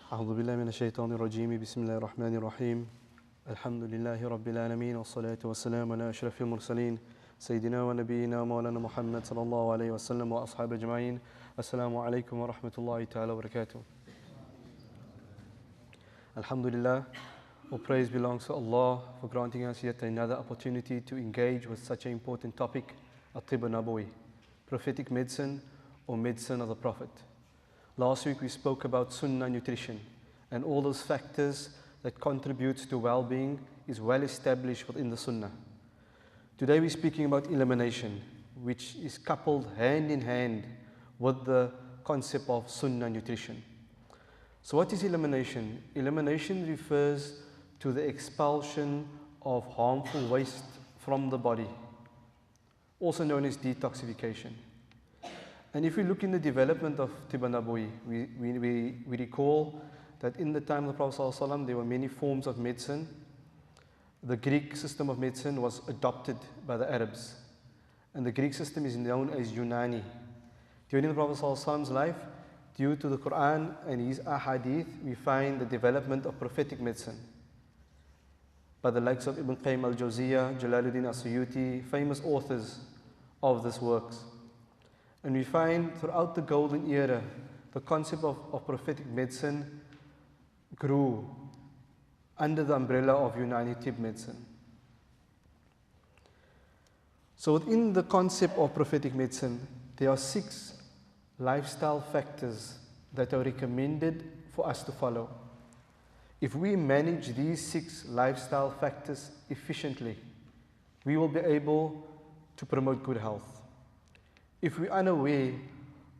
أعوذ بالله من الشيطان الرجيم بسم الله الرحمن الرحيم الحمد لله رب العالمين والصلاة والسلام على أشرف المرسلين سيدنا ونبينا مولانا محمد صلى الله عليه وسلم وأصحاب أجمعين السلام عليكم ورحمة الله تعالى وبركاته. Alhamdulillah, all praise belongs to Allah for granting us yet another opportunity to engage with such an important topic, At-Tib Nabawi, prophetic medicine or medicine of the Prophet. Last week we spoke about Sunnah nutrition and all those factors that contributes to well-being is well established within the Sunnah. Today we're speaking about elimination, which is coupled hand in hand with the concept of Sunnah nutrition. So what is elimination? Elimination refers to the expulsion of harmful waste from the body, also known as detoxification. And if we look in the development of Tib Nabawi, we recall that in the time of the Prophet ﷺ, there were many forms of medicine. The Greek system of medicine was adopted by the Arabs. And the Greek system is known as Yunani. During the Prophet ﷺ's life, due to the Quran and his ahadith, we find the development of prophetic medicine by the likes of Ibn Qayyim al-Jawziyah, Jalaluddin as-Suyuti, famous authors of these works. And we find throughout the golden era, the concept of prophetic medicine grew under the umbrella of Unani Tib medicine. So within the concept of prophetic medicine, there are 6 lifestyle factors that are recommended for us to follow. If we manage these 6 lifestyle factors efficiently, we will be able to promote good health. If we are unaware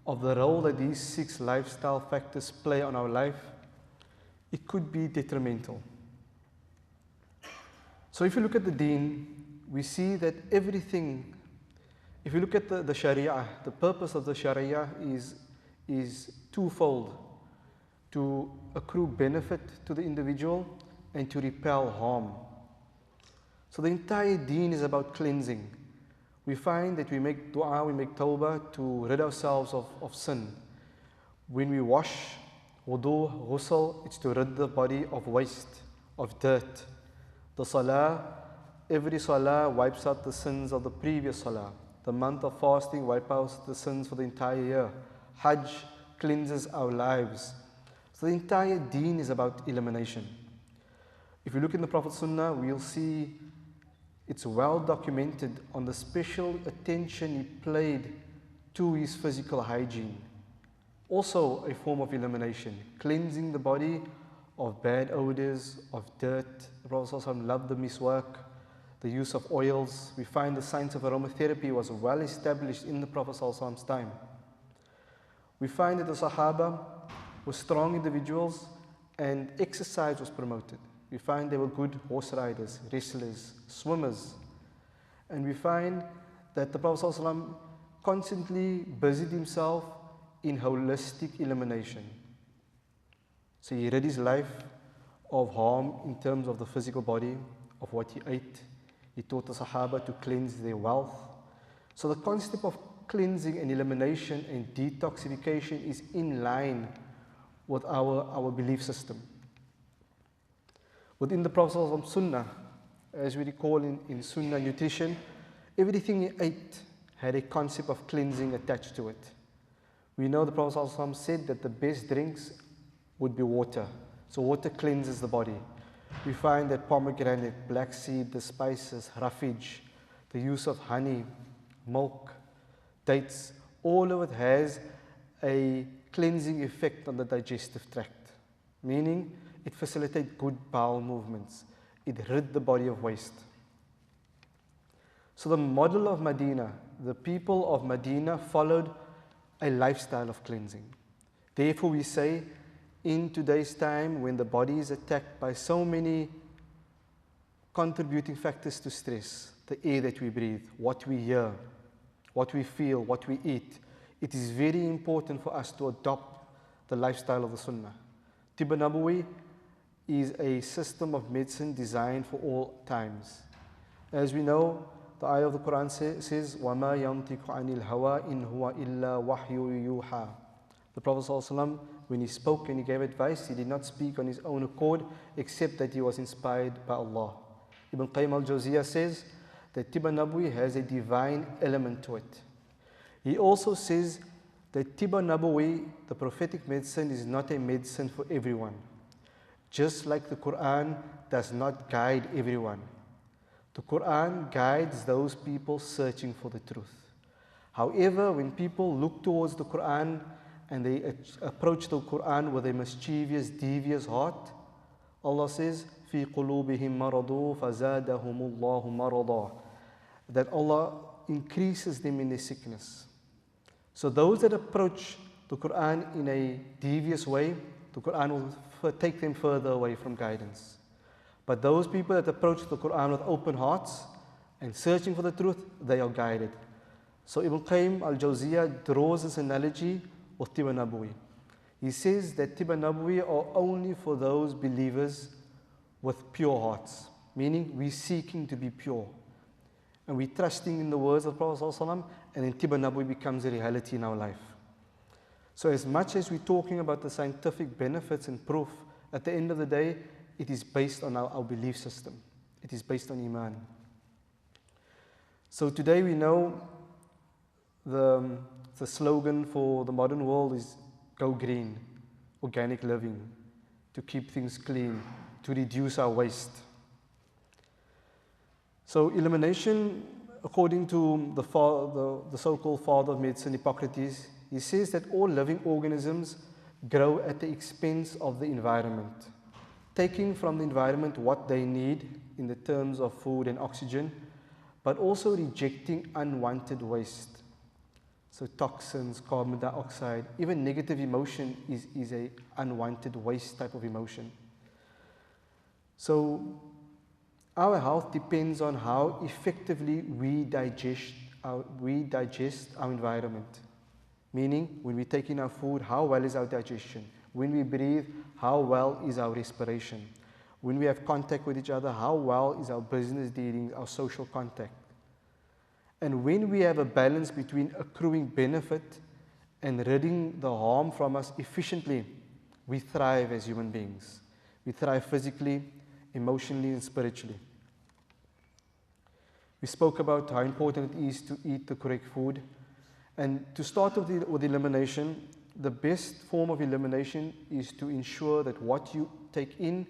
of the role that these 6 lifestyle factors play on our life, it could be detrimental. So if you look at the deen, we see that everything, if you look at the Sharia, the purpose of the Sharia is twofold: to accrue benefit to the individual and to repel harm. So the entire deen is about cleansing. We find that we make dua, we make tawbah to rid ourselves of sin. When we wash, wudu, ghusl, it's to rid the body of waste, of dirt. The salah, every salah wipes out the sins of the previous salah. The month of fasting wipes out the sins for the entire year. Hajj cleanses our lives. So the entire deen is about elimination. If you look in the Prophet's Sunnah, we'll see it's well documented on the special attention he paid to his physical hygiene. Also a form of elimination, cleansing the body of bad odors, of dirt. The Prophet ﷺ loved the miswak, the use of oils. We find the science of aromatherapy was well established in the Prophet ﷺ's time. We find that the Sahaba were strong individuals and exercise was promoted. We find they were good horse riders, wrestlers, swimmers. And we find that the Prophet ﷺ constantly busied himself in holistic elimination. So he rid his life of harm in terms of the physical body, of what he ate. He taught the Sahaba to cleanse their wealth. So the concept of cleansing and elimination and detoxification is in line with our belief system. Within the Prophet's Sunnah, as we recall in Sunnah nutrition, everything he ate had a concept of cleansing attached to it. We know the Prophet ﷺ said that the best drinks would be water. So water cleanses the body. We find that pomegranate, black seed, the spices, roughage, the use of honey, milk, dates, all of it has a cleansing effect on the digestive tract, meaning it facilitates good bowel movements. It rid the body of waste. So the model of Medina, the people of Medina followed a lifestyle of cleansing. Therefore we say, in today's time when the body is attacked by so many contributing factors to stress, the air that we breathe, what we hear, what we feel, what we eat, it is very important for us to adopt the lifestyle of the Sunnah. Tib Nabawi is a system of medicine designed for all times. As we know, the ayah of the Quran says, وَمَا يَنْطِقُ عَنِ الْهَوَىٰ إِنْ هُوَ إِلَّا وَحْيُ يُوحَىٰ. The Prophet ﷺ, when he spoke and he gave advice, he did not speak on his own accord, except that he was inspired by Allah. Ibn Qayyim al-Jawziyah says that Tib Nabawi has a divine element to it. He also says that Tib Nabawi, the prophetic medicine, is not a medicine for everyone. Just like the Quran does not guide everyone. The Quran guides those people searching for the truth. However, when people look towards the Quran and they approach the Quran with a mischievous, devious heart, Allah says, فِي قُلُوبِهِمْ مَرَضُوا فَزَادَهُمُ اللَّهُ مَرَضًا, that Allah increases them in their sickness. So those that approach the Quran in a devious way, the Quran will take them further away from guidance. But those people that approach the Quran with open hearts and searching for the truth, they are guided. So Ibn Qayyim al-Jawziyah draws this analogy with Tib Nabawi. He says that Tib Nabawi are only for those believers with pure hearts, meaning we're seeking to be pure. And we're trusting in the words of the Prophet ﷺ, and then Tib Nabawi becomes a reality in our life. So as much as we're talking about the scientific benefits and proof, at the end of the day, it is based on our belief system. It is based on Iman. So today we know the slogan for the modern world is go green, organic living, to keep things clean, to reduce our waste. So elimination, according to the so-called father of medicine, Hippocrates, he says that all living organisms grow at the expense of the environment, taking from the environment what they need in the terms of food and oxygen, but also rejecting unwanted waste. So toxins, carbon dioxide, even negative emotion is a unwanted waste type of emotion. So our health depends on how effectively we digest our environment. Meaning, when we take in our food, how well is our digestion? When we breathe, how well is our respiration? When we have contact with each other, how well is our business dealings, our social contact? And when we have a balance between accruing benefit and ridding the harm from us efficiently, we thrive as human beings. We thrive physically, emotionally, and spiritually. We spoke about how important it is to eat the correct food. And to start with elimination, the best form of elimination is to ensure that what you take in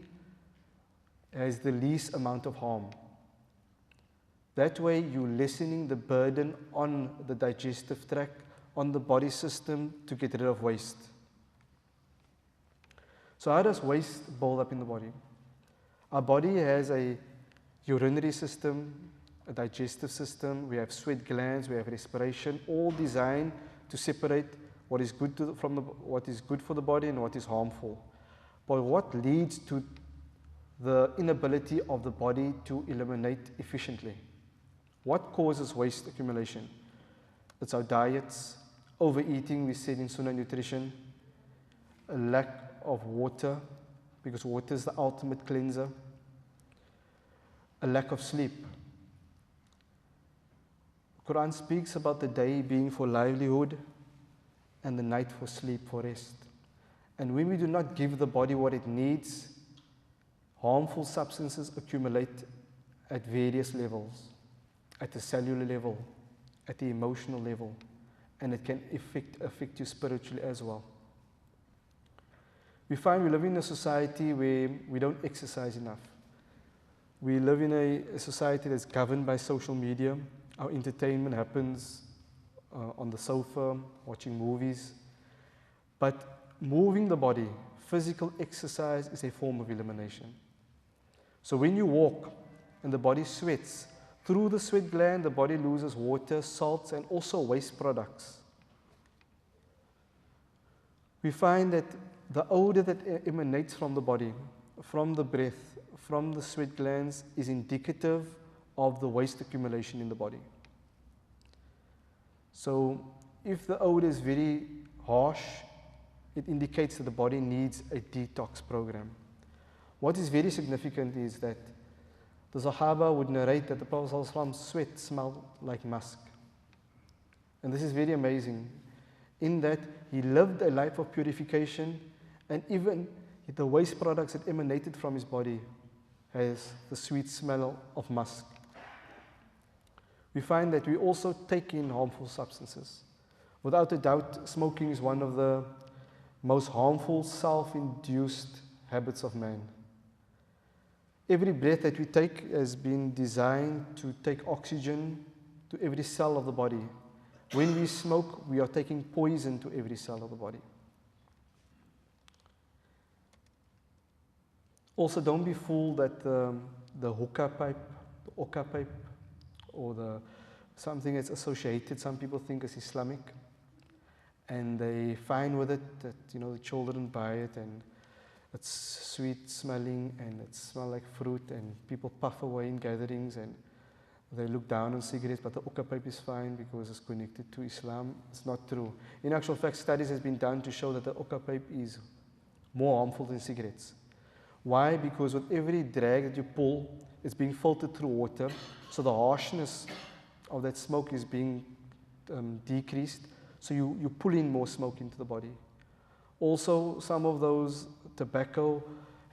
has the least amount of harm. That way, you're lessening the burden on the digestive tract, on the body system to get rid of waste. So how does waste build up in the body? Our body has a urinary system, a digestive system, we have sweat glands, we have respiration, all designed to separate what is good what is good for the body and what is harmful. But what leads to the inability of the body to eliminate efficiently? What causes waste accumulation? It's our diets, overeating, we said in Sunnah Nutrition, a lack of water, because water is the ultimate cleanser, a lack of sleep. Quran speaks about the day being for livelihood and the night for sleep, for rest. And when we do not give the body what it needs, harmful substances accumulate at various levels, at the cellular level, at the emotional level, and it can affect you spiritually as well. We find we live in a society where we don't exercise enough. We live in a society that's governed by social media. Our entertainment happens on the sofa, watching movies. But moving the body, physical exercise, is a form of elimination. So when you walk and the body sweats, through the sweat gland, the body loses water, salts, and also waste products. We find that the odor that emanates from the body, from the breath, from the sweat glands, is indicative of the waste accumulation in the body. So if the odor is very harsh, it indicates that the body needs a detox program. What is very significant is that the Sahaba would narrate that the Prophet's sweat smelled like musk. And this is very amazing. in that he lived a life of purification, and even the waste products that emanated from his body has the sweet smell of musk. We find that we also take in harmful substances. Without a doubt, smoking is one of the most harmful self-induced habits of man. Every breath that we take has been designed to take oxygen to every cell of the body. When we smoke, we are taking poison to every cell of the body. Also, don't be fooled that the hookah pipe, the oka pipe, or something that's associated, some people think is Islamic, and they're fine with it, that the children buy it, and it's sweet smelling, and it smells like fruit, and people puff away in gatherings, and they look down on cigarettes, but the oka pipe is fine because it's connected to Islam. It's not true. In actual fact, studies have been done to show that the oka pipe is more harmful than cigarettes. Why? Because with every drag that you pull, it's being filtered through water, so the harshness of that smoke is being decreased, so you pull in more smoke into the body. Also, some of those tobacco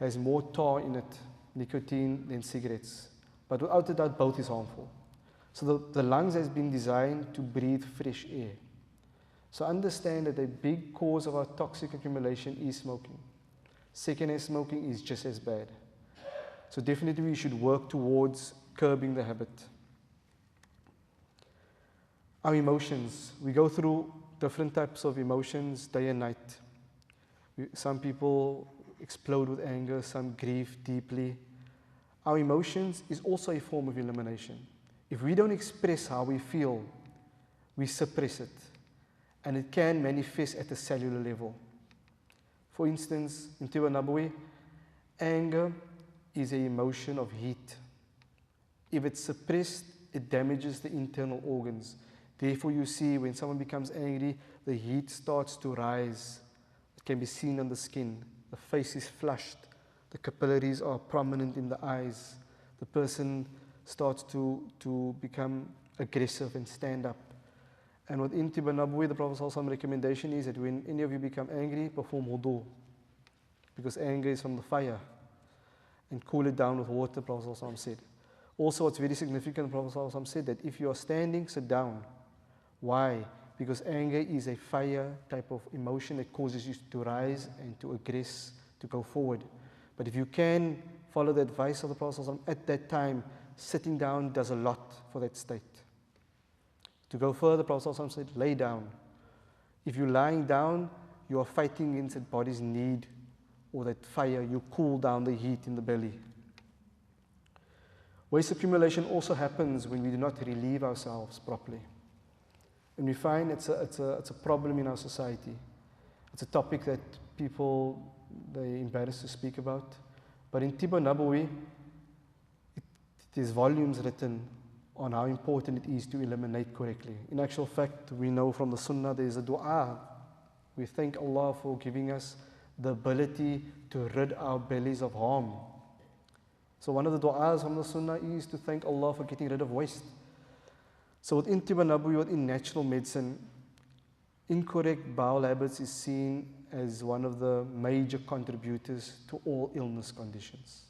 has more tar in it, nicotine, than cigarettes. But without a doubt, both is harmful. So the lungs has been designed to breathe fresh air. So understand that a big cause of our toxic accumulation is smoking. Secondhand smoking is just as bad. So definitely we should work towards curbing the habit. Our emotions. We go through different types of emotions day and night. Some people explode with anger, some grieve deeply. Our emotions is also a form of elimination. If we don't express how we feel, we suppress it, and it can manifest at a cellular level. For instance, in Tiba Nabawi, anger is an emotion of heat. If it's suppressed, it damages the internal organs. Therefore, you see when someone becomes angry, the heat starts to rise. It can be seen on the skin. The face is flushed. The capillaries are prominent in the eyes. The person starts to become aggressive and stand up. And within Tiba Nabawi, the Prophet's recommendation is that when any of you become angry, perform wudu. Because anger is from the fire. And cool it down with water, the Prophet said. Also, what's very significant, the Prophet said that if you are standing, sit down. Why? Because anger is a fire type of emotion that causes you to rise and to aggress, to go forward. But if you can follow the advice of the Prophet at that time, sitting down does a lot for that state. To go further, the Prophet said, lay down. If you're lying down, you are fighting against that body's need or that fire. You cool down the heat in the belly. Waste accumulation also happens when we do not relieve ourselves properly. And we find it's a problem in our society. It's a topic that people, they're embarrassed to speak about. But in Tiba Nabawi, there's volumes written on how important it is to eliminate correctly. In actual fact, we know from the Sunnah there's a dua. We thank Allah for giving us the ability to rid our bellies of harm. So one of the du'as from the Sunnah is to thank Allah for getting rid of waste. So within Tiba Nabawi, within natural medicine, incorrect bowel habits is seen as one of the major contributors to all illness conditions.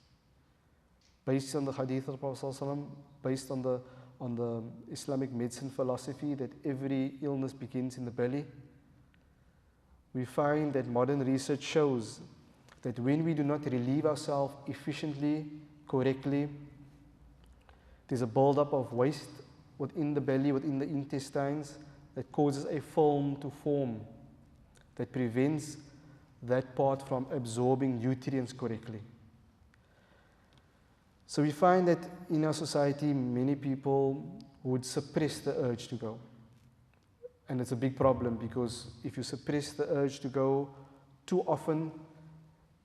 Based on the hadith of the Prophet ﷺ, based on the Islamic medicine philosophy that every illness begins in the belly, we find that modern research shows that when we do not relieve ourselves efficiently, correctly, there's a buildup of waste within the belly, within the intestines, that causes a film to form that prevents that part from absorbing nutrients correctly. So we find that in our society, many people would suppress the urge to go. And it's a big problem because if you suppress the urge to go too often,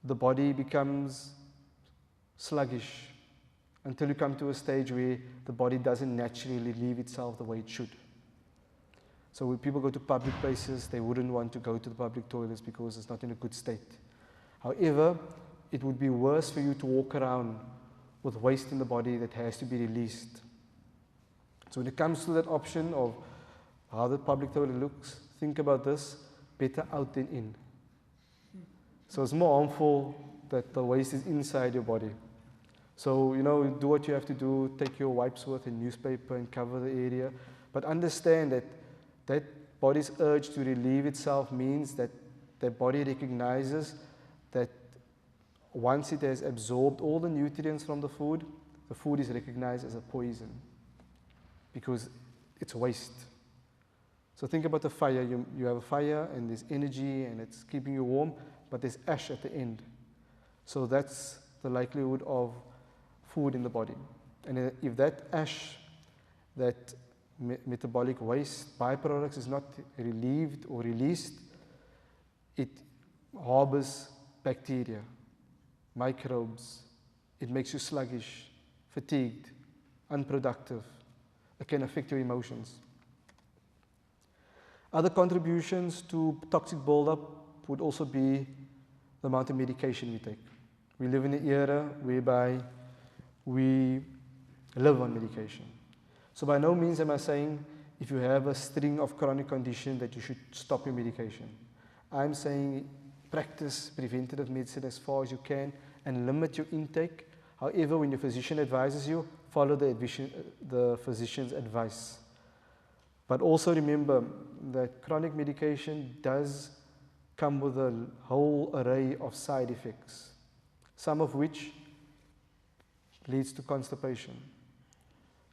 the body becomes sluggish until you come to a stage where the body doesn't naturally relieve itself the way it should. So when people go to public places, they wouldn't want to go to the public toilets because it's not in a good state. However, it would be worse for you to walk around with waste in the body that has to be released. So when it comes to that option of how the public toilet looks, think about this, better out than in. So it's more harmful that the waste is inside your body. So, do what you have to do, take your wipes with a newspaper and cover the area. But understand that that body's urge to relieve itself means that the body recognizes that once it has absorbed all the nutrients from the food is recognized as a poison because it's waste. So think about the fire. You have a fire and there's energy and it's keeping you warm, but there's ash at the end. So that's the likelihood of food in the body. And if that ash, that metabolic waste byproducts is not relieved or released, it harbors bacteria, microbes. It makes you sluggish, fatigued, unproductive. It can affect your emotions. Other contributions to toxic buildup would also be the amount of medication we take. We live in an era whereby we live on medication. So by no means am I saying if you have a string of chronic condition that you should stop your medication. I'm saying practice preventative medicine as far as you can and limit your intake. However, when your physician advises you, follow the physician's advice. But also remember that chronic medication does come with a whole array of side effects, some of which leads to constipation.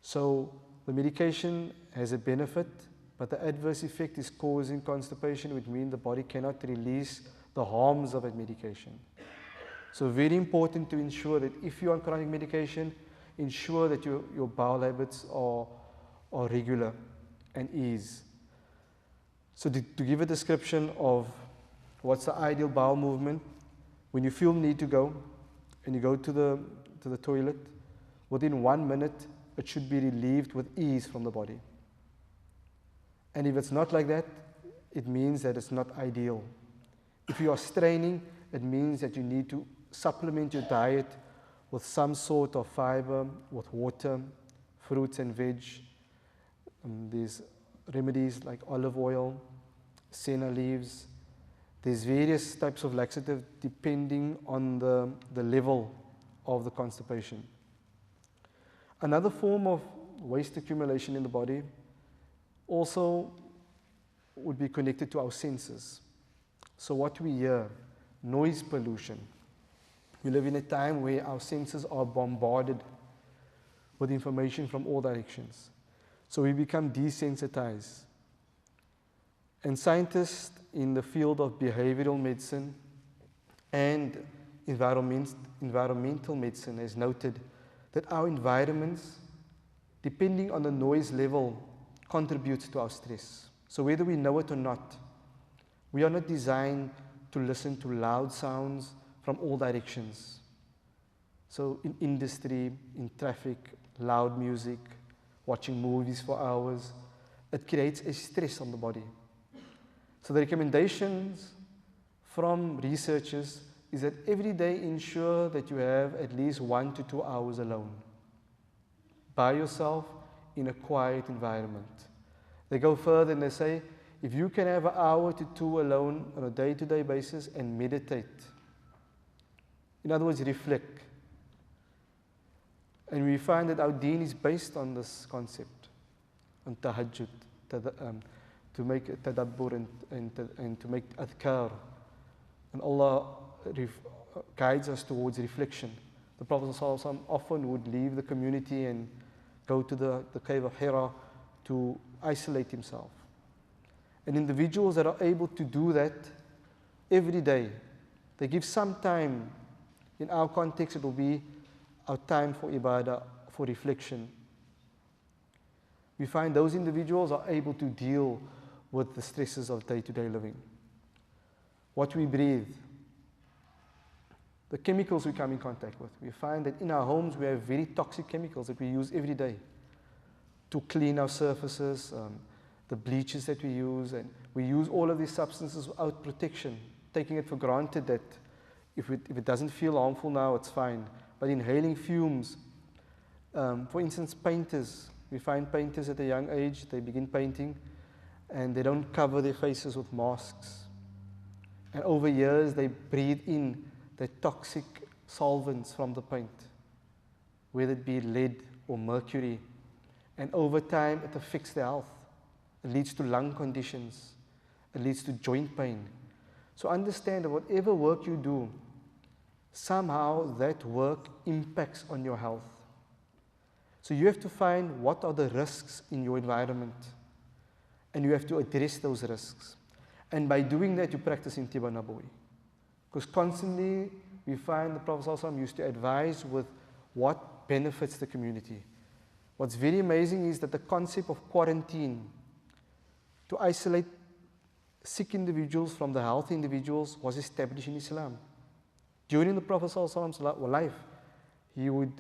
So the medication has a benefit, but the adverse effect is causing constipation, which means the body cannot release the harms of that medication. So very important to ensure that if you're on chronic medication, ensure that your bowel habits are regular and ease. So to give a description of what's the ideal bowel movement, when you feel need to go and you go to the toilet, within 1 minute, it should be relieved with ease from the body. And if it's not like that, it means that it's not ideal. If you are straining, it means that you need to supplement your diet with some sort of fiber, with water, fruits and veg. There's remedies like olive oil, senna leaves. There's various types of laxative depending on the level of the constipation. Another form of waste accumulation in the body also would be connected to our senses. So what we hear, noise pollution. We live in a time where our senses are bombarded with information from all directions. So we become desensitized. And scientists in the field of behavioral medicine and environmental medicine has noted that our environments, depending on the noise level, contributes to our stress. So whether we know it or not, we are not designed to listen to loud sounds from all directions. So in industry, in traffic, loud music, watching movies for hours, it creates a stress on the body. So the recommendations from researchers is that every day ensure that you have at least 1 to 2 hours alone, by yourself in a quiet environment. They go further and they say, if you can have 1 hour to 2 alone on a day-to-day basis and meditate, in other words, reflect. And we find that our deen is based on this concept, on tahajjud, to make tadabbur and to make adhkar. And Allah guides us towards reflection. The Prophet ﷺ often would leave the community and go to the cave of Hira to isolate himself. And individuals that are able to do that every day, they give some time. In our context, it will be our time for ibadah, for reflection. We find those individuals are able to deal with the stresses of day-to-day living. What we breathe, the chemicals we come in contact with. We find that in our homes we have very toxic chemicals that we use every day to clean our surfaces, the bleaches that we use, and we use all of these substances without protection, taking it for granted that if it doesn't feel harmful now, it's fine. But inhaling fumes, for instance, painters, we find painters at a young age, they begin painting, and they don't cover their faces with masks. And over years, they breathe in the toxic solvents from the paint, whether it be lead or mercury. And over time, it affects their health. It leads to lung conditions. It leads to joint pain. So understand that whatever work you do, somehow that work impacts on your health. So you have to find what are the risks in your environment, and you have to address those risks. And by doing that, you practice in Tiba Nabawi. Because constantly we find the Prophet ﷺ used to advise with what benefits the community. What's very amazing is that the concept of quarantine, to isolate sick individuals from the healthy individuals, was established in Islam. During the Prophet ﷺ's life, he would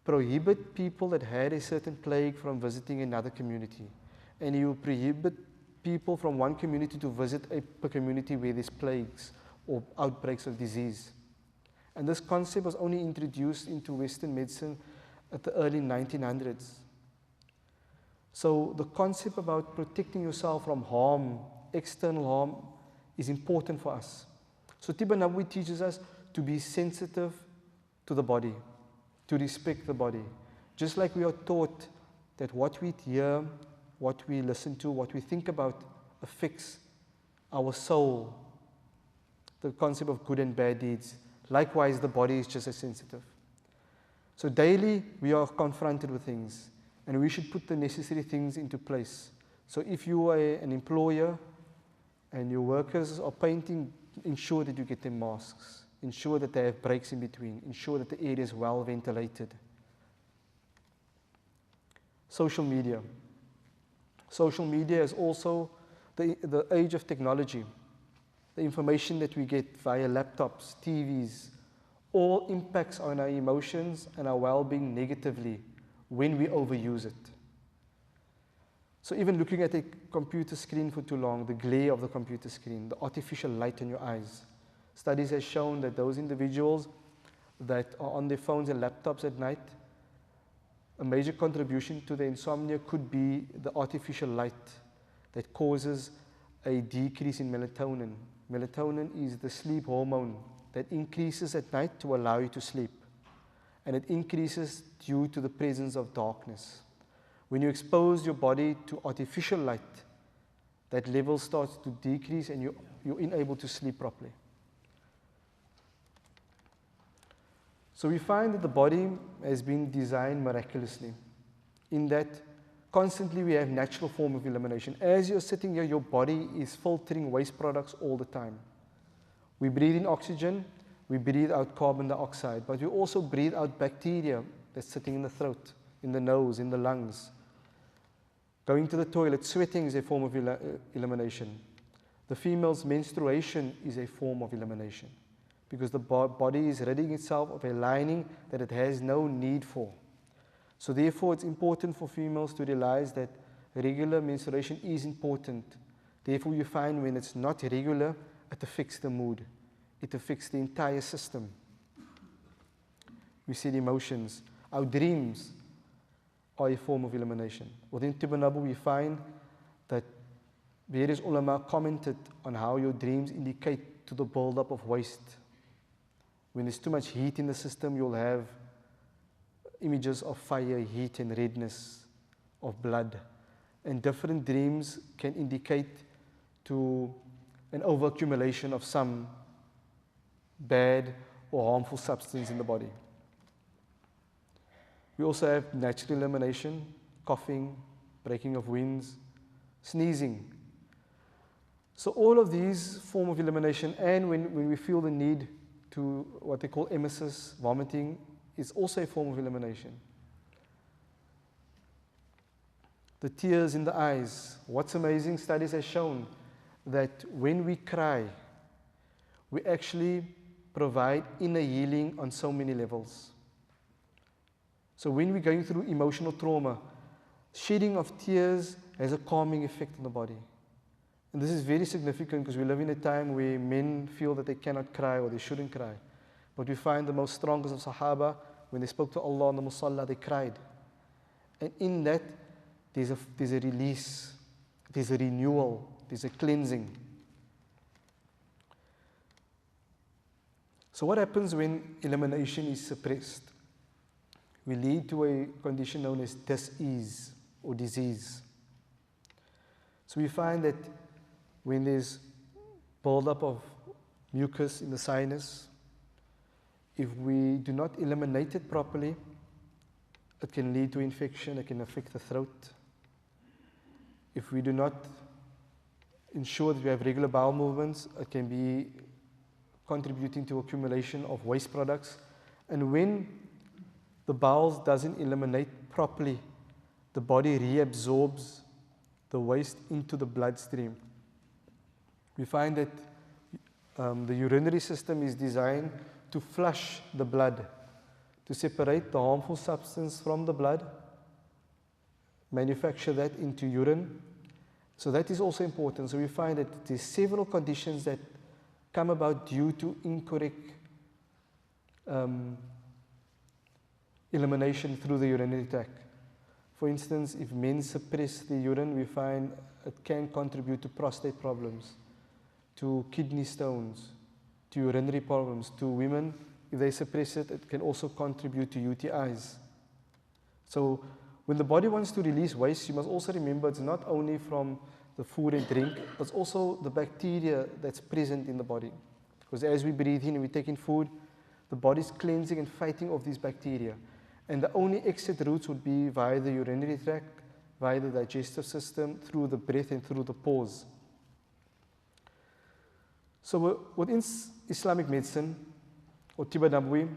prohibit people that had a certain plague from visiting another community. And he would prohibit people from one community to visit a community where there's plagues or outbreaks of disease. And this concept was only introduced into Western medicine at the early 1900s. So the concept about protecting yourself from harm, external harm, is important for us. So Tiba Nabawi teaches us to be sensitive to the body, to respect the body. Just like we are taught that what we hear, what we listen to, what we think about affects our soul, the concept of good and bad deeds. Likewise, the body is just as sensitive. So daily, we are confronted with things, and we should put the necessary things into place. So if you are an employer and your workers are painting, ensure that you get them masks. Ensure that they have breaks in between. Ensure that the area is well ventilated. Social media. Social media is also the age of technology. The information that we get via laptops, TVs, all impacts on our emotions and our well-being negatively when we overuse it. So even looking at a computer screen for too long, the glare of the computer screen, the artificial light in your eyes. Studies have shown that those individuals that are on their phones and laptops at night, a major contribution to the insomnia could be the artificial light that causes a decrease in melatonin. Melatonin is the sleep hormone that increases at night to allow you to sleep. And it increases due to the presence of darkness. When you expose your body to artificial light, that level starts to decrease and you're unable to sleep properly. So we find that the body has been designed miraculously, in that constantly we have natural form of elimination. As you're sitting here, your body is filtering waste products all the time. We breathe in oxygen, we breathe out carbon dioxide, but we also breathe out bacteria that's sitting in the throat, in the nose, in the lungs. Going to the toilet, sweating is a form of elimination. The female's menstruation is a form of elimination, because the body is ridding itself of a lining that it has no need for. So therefore, it's important for females to realize that regular menstruation is important. Therefore, you find when it's not regular, it affects the mood. It affects the entire system. We see the emotions. Our dreams are a form of elimination. Within Tiba Nabawi, we find that various ulama commented on how your dreams indicate to the buildup of waste. When there's too much heat in the system, you'll have images of fire, heat, and redness of blood. And different dreams can indicate to an overaccumulation of some bad or harmful substance in the body. We also have natural elimination, coughing, breaking of winds, sneezing. So all of these form of elimination, and when we feel the need to what they call emesis, vomiting, is also a form of elimination. The tears in the eyes. What's amazing, studies have shown that when we cry, we actually provide inner healing on so many levels. So when we're going through emotional trauma, shedding of tears has a calming effect on the body. And this is very significant because we live in a time where men feel that they cannot cry or they shouldn't cry. But we find the most strongest of Sahaba, when they spoke to Allah on the Musalla, they cried. And in that, there's a release. It there's a renewal, there's a cleansing. So what happens when elimination is suppressed? We lead to a condition known as dis-ease or disease. So we find that when there's buildup of mucus in the sinus, if we do not eliminate it properly, it can lead to infection, it can affect the throat. If we do not ensure that we have regular bowel movements, it can be contributing to accumulation of waste products. And when the bowels doesn't eliminate properly, the body reabsorbs the waste into the bloodstream. We find that the urinary system is designed to flush the blood, to separate the harmful substance from the blood, manufacture that into urine. So that is also important. So we find that there's several conditions that come about due to incorrect elimination through the urinary tract. For instance, if men suppress the urine, we find it can contribute to prostate problems, to kidney stones, to urinary problems. To women, if they suppress it, it can also contribute to UTIs. So when the body wants to release waste, you must also remember it's not only from the food and drink, it's also the bacteria that's present in the body. Because as we breathe in and we take in food, the body's cleansing and fighting off these bacteria. And the only exit routes would be via the urinary tract, via the digestive system, through the breath and through the pores. So within Islamic medicine, or Tiba Nabawi,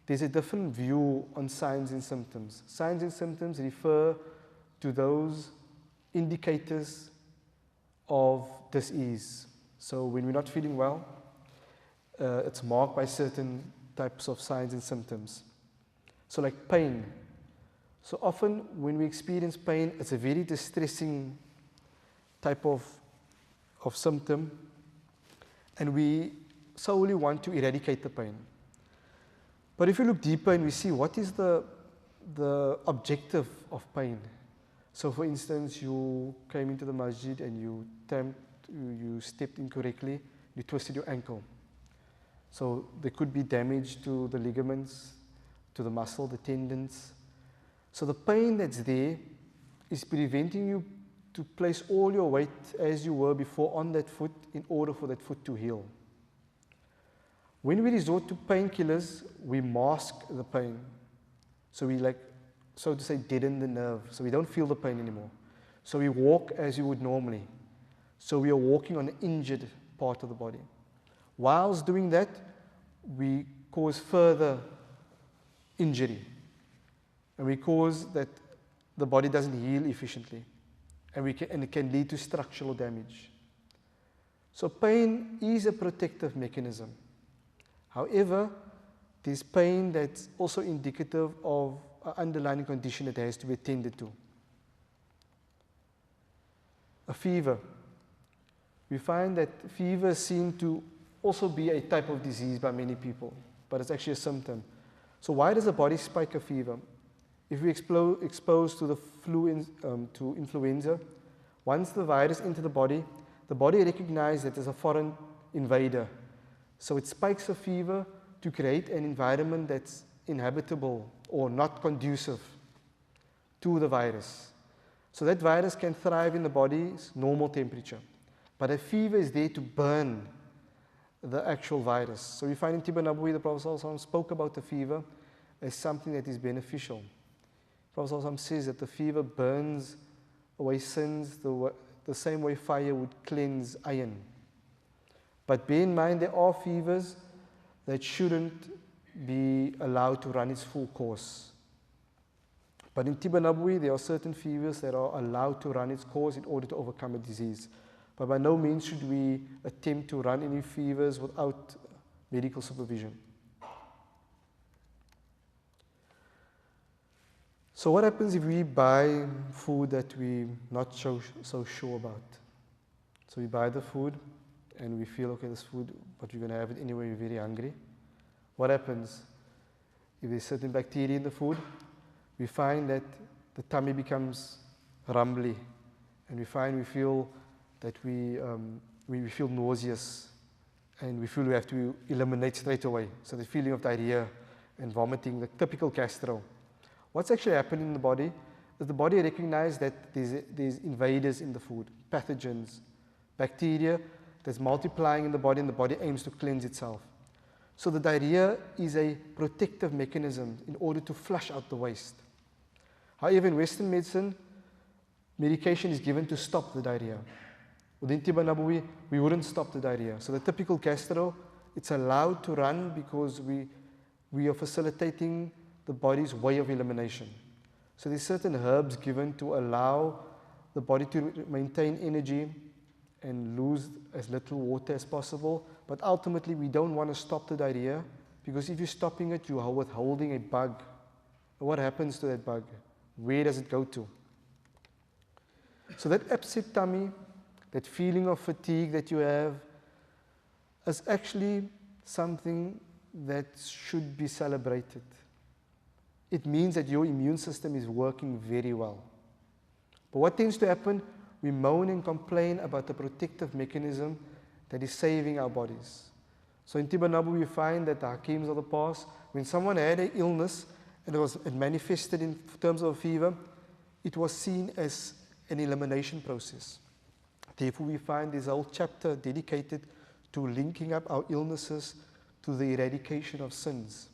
there's a different view on signs and symptoms. Signs and symptoms refer to those indicators of dis-ease. So when we're not feeling well, it's marked by certain types of signs and symptoms. So like pain. So often when we experience pain, it's a very distressing type of symptom, and we solely want to eradicate the pain. But if you look deeper and we see what is the objective of pain. So for instance, you came into the masjid and you stepped incorrectly, you twisted your ankle. So there could be damage to the ligaments, to the muscle, the tendons. So the pain that's there is preventing you to place all your weight as you were before on that foot in order for that foot to heal. When we resort to painkillers, we mask the pain. So we so to say, deaden the nerve. So we don't feel the pain anymore. So we walk as you would normally. So we are walking on the injured part of the body. Whilst doing that, we cause further injury. And we cause that the body doesn't heal efficiently. And it can lead to structural damage. So pain is a protective mechanism. However, there's pain that's also indicative of an underlying condition that has to be attended to. A fever. We find that fever seems to also be a type of disease by many people, but it's actually a symptom. So why does the body spike a fever? If we exposed to the flu, to influenza, once the virus enters the body recognizes that there's a foreign invader. So it spikes a fever to create an environment that's inhabitable or not conducive to the virus. So that virus can thrive in the body's normal temperature. But a fever is there to burn the actual virus. So we find in Tiba Nabawi, the Prophet ﷺ spoke about the fever as something that is beneficial. The Prophet ﷺ says that the fever burns away sins the same way fire would cleanse iron. But bear in mind, there are fevers that shouldn't be allowed to run its full course. But in Tiba Nabawi, there are certain fevers that are allowed to run its course in order to overcome a disease. But by no means should we attempt to run any fevers without medical supervision. So what happens if we buy food that we're not so sure about? So we buy the food and we feel, okay, this food, but we're going to have it anyway, we're very hungry. What happens? If there's certain bacteria in the food, we find that the tummy becomes rumbly and we feel that we feel nauseous, and we feel we have to eliminate straight away. So the feeling of diarrhea and vomiting, the typical gastro. What's actually happening in the body is the body recognizes that there's invaders in the food, pathogens, bacteria that's multiplying in the body, and the body aims to cleanse itself. So the diarrhea is a protective mechanism in order to flush out the waste. However, in Western medicine, medication is given to stop the diarrhea. Within Tibba Nabawi, we wouldn't stop the diarrhea. So the typical gastro, it's allowed to run because we are facilitating the body's way of elimination. So there's certain herbs given to allow the body to maintain energy and lose as little water as possible. But ultimately, we don't want to stop the diarrhea, because if you're stopping it, you are withholding a bug. What happens to that bug? Where does it go to? So that upset tummy, that feeling of fatigue that you have, is actually something that should be celebrated. It means that your immune system is working very well. But what tends to happen, we moan and complain about the protective mechanism that is saving our bodies. So in Tibba Nabawi, we find that the Hakims of the past, when someone had an illness and it manifested in terms of a fever, it was seen as an elimination process. Therefore, we find this whole chapter dedicated to linking up our illnesses to the eradication of sins.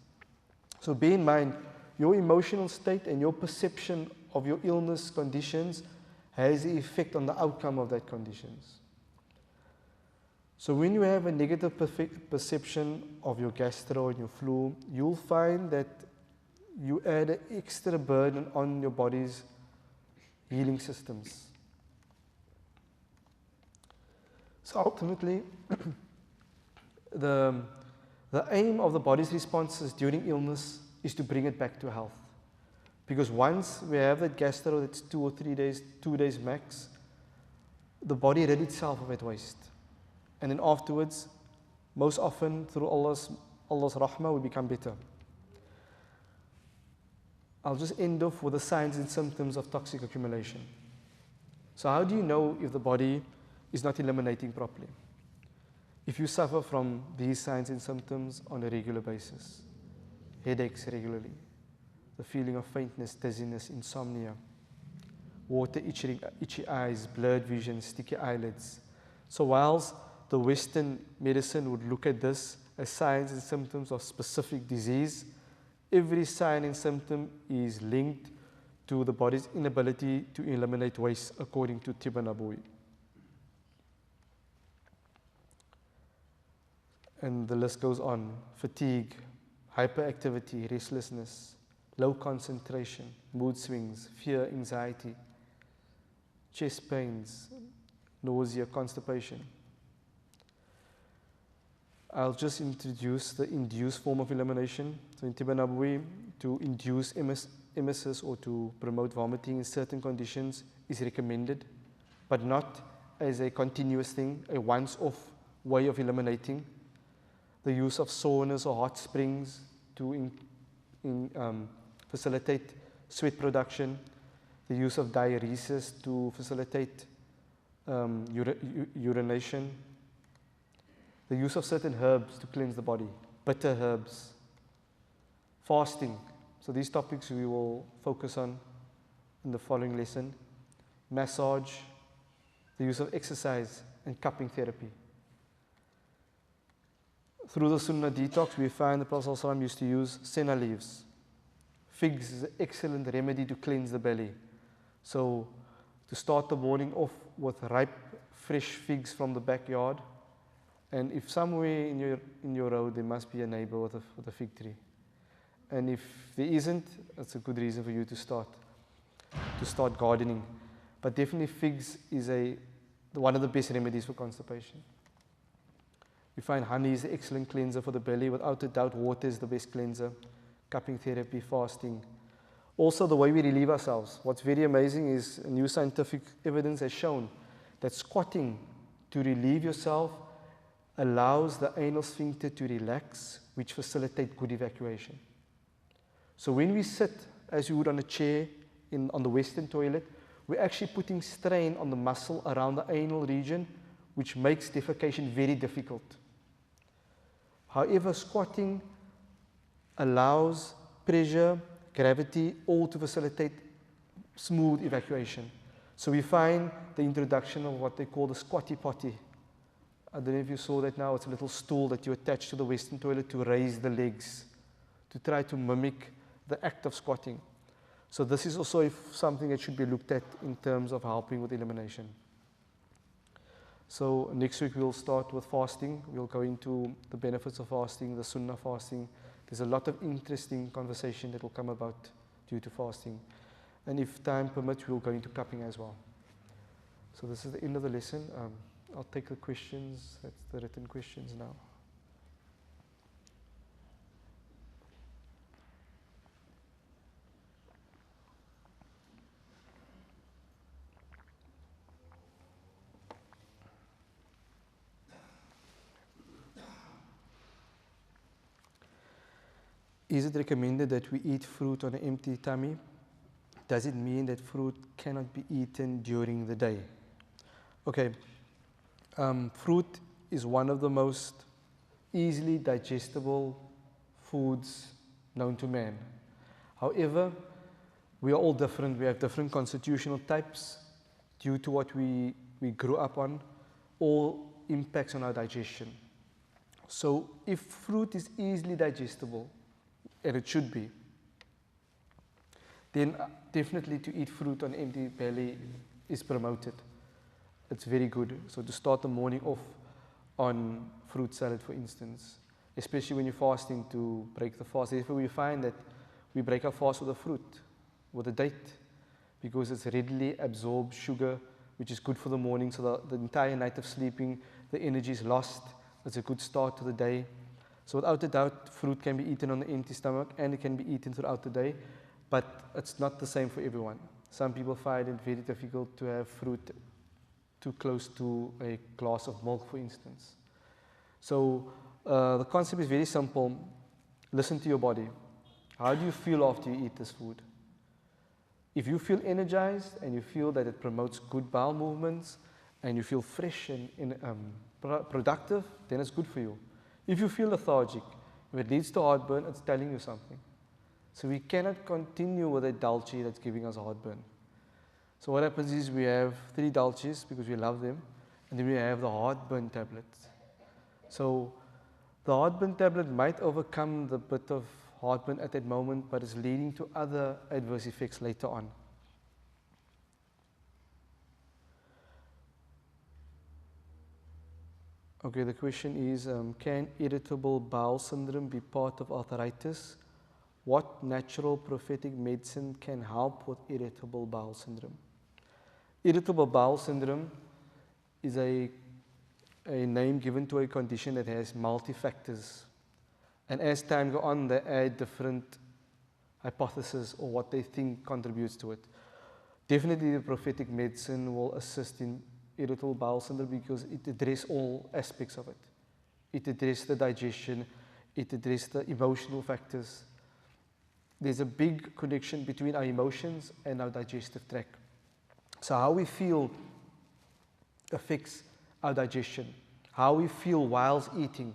So bear in mind, your emotional state and your perception of your illness conditions has the effect on the outcome of that conditions. So when you have a negative perception of your gastro and your flu, you'll find that you add an extra burden on your body's healing systems. So ultimately, the aim of the body's responses during illness is to bring it back to health. Because once we have that gastro that's 2 or 3 days, 2 days max, the body rid itself of that waste. And then afterwards, most often through Allah's rahmah, we become better. I'll just end off with the signs and symptoms of toxic accumulation. So how do you know if the body is not eliminating properly? If you suffer from these signs and symptoms on a regular basis, headaches regularly, the feeling of faintness, dizziness, insomnia, water, itchy eyes, blurred vision, sticky eyelids. So whilst the Western medicine would look at this as signs and symptoms of specific disease, every sign and symptom is linked to the body's inability to eliminate waste according to Tibba Nabawi. And the list goes on: fatigue, hyperactivity, restlessness, low concentration, mood swings, fear, anxiety, chest pains, nausea, constipation. I'll just introduce the induced form of elimination. So in Tibba Nabawi, to induce emesis or to promote vomiting in certain conditions is recommended, but not as a continuous thing, a once-off way of eliminating. The use of saunas or hot springs to facilitate sweat production. The use of diuresis to facilitate urination. The use of certain herbs to cleanse the body, bitter herbs. Fasting. So these topics we will focus on in the following lesson. Massage, the use of exercise, and cupping therapy. Through the Sunnah detox, we find the Prophet ﷺ used to use senna leaves. Figs is an excellent remedy to cleanse the belly. So to start the morning off with ripe, fresh figs from the backyard. And if somewhere in your road there must be a neighbor with a fig tree. And if there isn't, that's a good reason for you to start gardening. But definitely figs is one of the best remedies for constipation. We find honey is an excellent cleanser for the belly. Without a doubt, water is the best cleanser. Cupping therapy, fasting. Also the way we relieve ourselves. What's very amazing is new scientific evidence has shown that squatting to relieve yourself allows the anal sphincter to relax, which facilitates good evacuation. So when we sit, as you would on a chair on the Western toilet, we're actually putting strain on the muscle around the anal region, which makes defecation very difficult. However, squatting allows pressure, gravity, all to facilitate smooth evacuation. So we find the introduction of what they call the squatty potty. I don't know if you saw that now. It's a little stool that you attach to the Western toilet to raise the legs, to try to mimic the act of squatting. So this is also something that should be looked at in terms of helping with elimination. So next week we'll start with fasting. We'll go into the benefits of fasting, the sunnah fasting. There's a lot of interesting conversation that will come about due to fasting. And if time permits, we'll go into cupping as well. So this is the end of the lesson. I'll take the questions. That's the written questions now. Is it recommended that we eat fruit on an empty tummy? Does it mean that fruit cannot be eaten during the day? Okay, fruit is one of the most easily digestible foods known to man. However, we are all different. We have different constitutional types due to what we grew up on. All impacts on our digestion. So if fruit is easily digestible, and it should be, then definitely to eat fruit on empty belly is promoted. It's very good. So to start the morning off on fruit salad, for instance, especially when you're fasting, to break the fast. Therefore, we find that we break our fast with a fruit, with a date, because it's readily absorbed sugar, which is good for the morning. So the entire night of sleeping, the energy is lost. It's a good start to the day. So without a doubt, fruit can be eaten on an empty stomach, and it can be eaten throughout the day, but it's not the same for everyone. Some people find it very difficult to have fruit too close to a glass of milk, for instance. So the concept is very simple. Listen to your body. How do you feel after you eat this food? If you feel energized and you feel that it promotes good bowel movements and you feel fresh and productive, then it's good for you. If you feel lethargic, if it leads to heartburn, it's telling you something. So we cannot continue with a dulce that's giving us heartburn. So what happens is we have 3 dulces because we love them, and then we have the heartburn tablets. So the heartburn tablet might overcome the bit of heartburn at that moment, but it's leading to other adverse effects later on. Okay, the question is, can irritable bowel syndrome be part of arthritis? What natural prophetic medicine can help with irritable bowel syndrome? Irritable bowel syndrome is a name given to a condition that has multi-factors. And as time goes on, they add different hypotheses or what they think contributes to it. Definitely the prophetic medicine will assist in irritable bowel syndrome because it addresses all aspects of it. It addresses the digestion, it addresses the emotional factors. There's a big connection between our emotions and our digestive tract. So how we feel affects our digestion, how we feel whilst eating.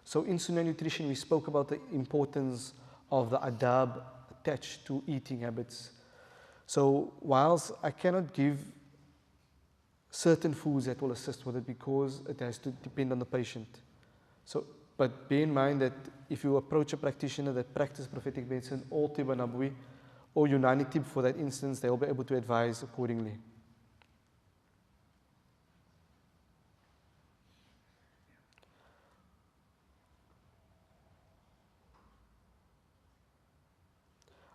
So in Sunnah Nutrition, we spoke about the importance of the adab attached to eating habits. So whilst I cannot give certain foods that will assist with it because it has to depend on the patient. So, but bear in mind that if you approach a practitioner that practices prophetic medicine or Tibba Nabwi or Unani Tib for that instance, they will be able to advise accordingly.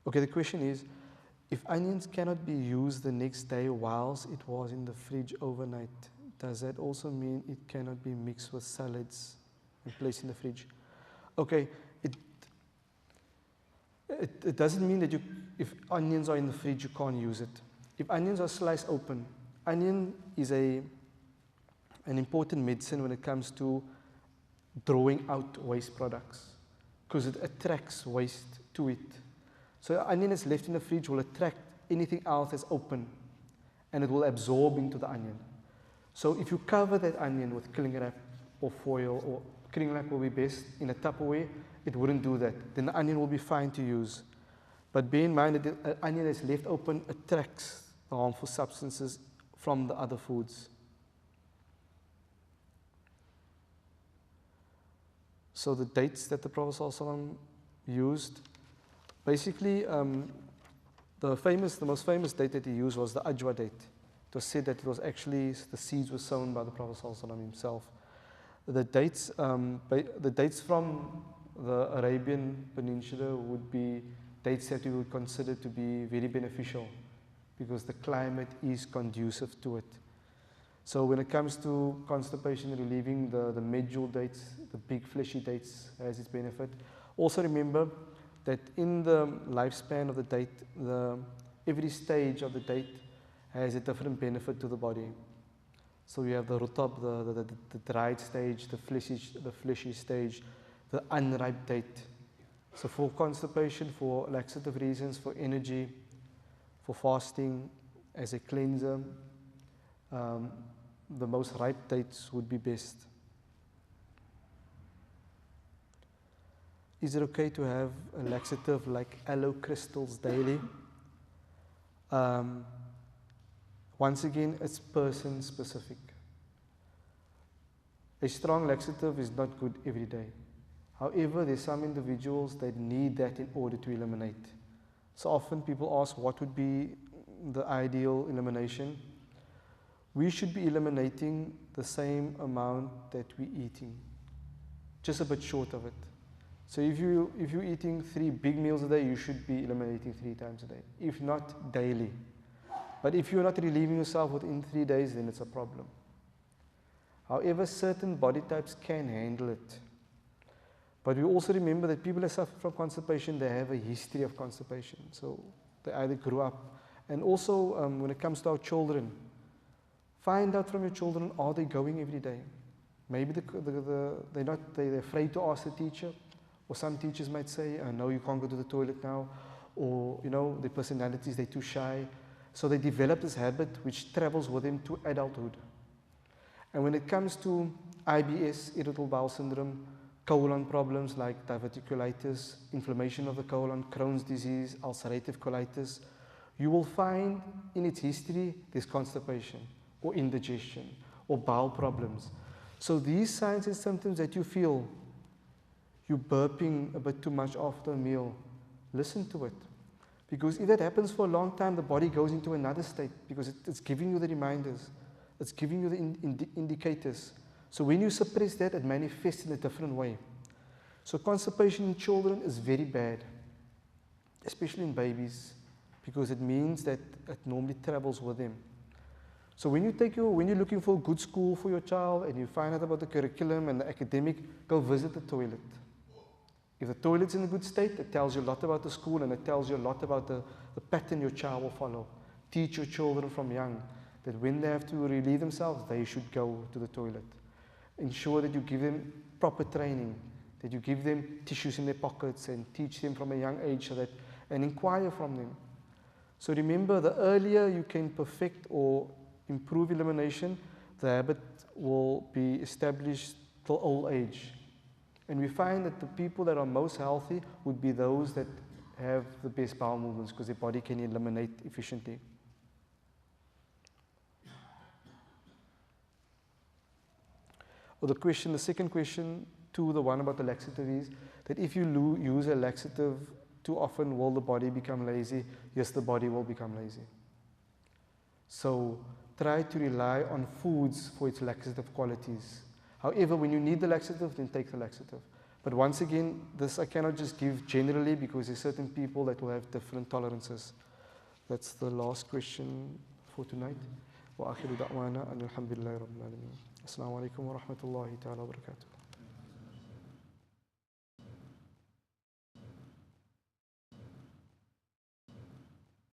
Okay, the question is, if onions cannot be used the next day whilst it was in the fridge overnight, does that also mean it cannot be mixed with salads and placed in the fridge? Okay, it doesn't mean that if onions are in the fridge, you can't use it. If onions are sliced open, onion is an important medicine when it comes to drawing out waste products because it attracts waste to it. So onion is left in the fridge will attract anything else that's open and it will absorb into the onion. So if you cover that onion with cling wrap or foil, or cling wrap will be best in a Tupperware, it wouldn't do that. Then the onion will be fine to use. But bear in mind that the onion that's left open attracts the harmful substances from the other foods. So the dates that the Prophet ﷺ used, basically the most famous date that he used was the Ajwa date. It was said that it was actually, the seeds were sown by the Prophet ﷺ himself. The dates from the Arabian Peninsula would be dates that we would consider to be very beneficial because the climate is conducive to it. So when it comes to constipation relieving, the medjool dates, the big fleshy dates, has its benefit. Also remember that in the lifespan of the date, every stage of the date has a different benefit to the body. So we have the rutab, the dried stage, the fleshy stage, the unripe date. So for constipation, for laxative reasons, for energy, for fasting, as a cleanser, the most ripe dates would be best. Is it okay to have a laxative like aloe crystals daily? Once again, it's person specific. A strong laxative is not good every day. However, there's some individuals that need that in order to eliminate. So often people ask what would be the ideal elimination. We should be eliminating the same amount that we're eating, just a bit short of it. So if you're eating 3 big meals a day, you should be eliminating 3 times a day, if not daily. But if you're not relieving yourself within 3 days, then it's a problem. However, certain body types can handle it. But we also remember that people that suffer from constipation, they have a history of constipation. So they either grew up. And also, when it comes to our children, find out from your children, are they going every day? Maybe they're afraid to ask the teacher. Or some teachers might say, no, you can't go to the toilet now. Or, their personalities, they're too shy. So they develop this habit which travels with them to adulthood. And when it comes to IBS, irritable bowel syndrome, colon problems like diverticulitis, inflammation of the colon, Crohn's disease, ulcerative colitis, you will find in its history there's constipation or indigestion or bowel problems. So these signs and symptoms that you feel, you're burping a bit too much after a meal, listen to it. Because if that happens for a long time, the body goes into another state because it's giving you the reminders. It's giving you the indicators. So when you suppress that, it manifests in a different way. So constipation in children is very bad, especially in babies, because it means that it normally travels with them. So when you're looking for a good school for your child and you find out about the curriculum and the academic, go visit the toilet. If the toilet's in a good state, it tells you a lot about the school and it tells you a lot about the pattern your child will follow. Teach your children from young that when they have to relieve themselves, they should go to the toilet. Ensure that you give them proper training, that you give them tissues in their pockets and teach them from a young age and inquire from them. So remember, the earlier you can perfect or improve elimination, the habit will be established till old age. And we find that the people that are most healthy would be those that have the best bowel movements because their body can eliminate efficiently. Or the second question to the one about the laxative is that if you use a laxative too often, will the body become lazy? Yes, the body will become lazy. So try to rely on foods for its laxative qualities. However, when you need the laxative, then take the laxative. But once again, this I cannot just give generally because there's certain people that will have different tolerances. That's the last question for tonight. وآخر دعوانا أن الحمد لله رب العالمين. السلام عليكم ورحمة الله تعالى وبركاته.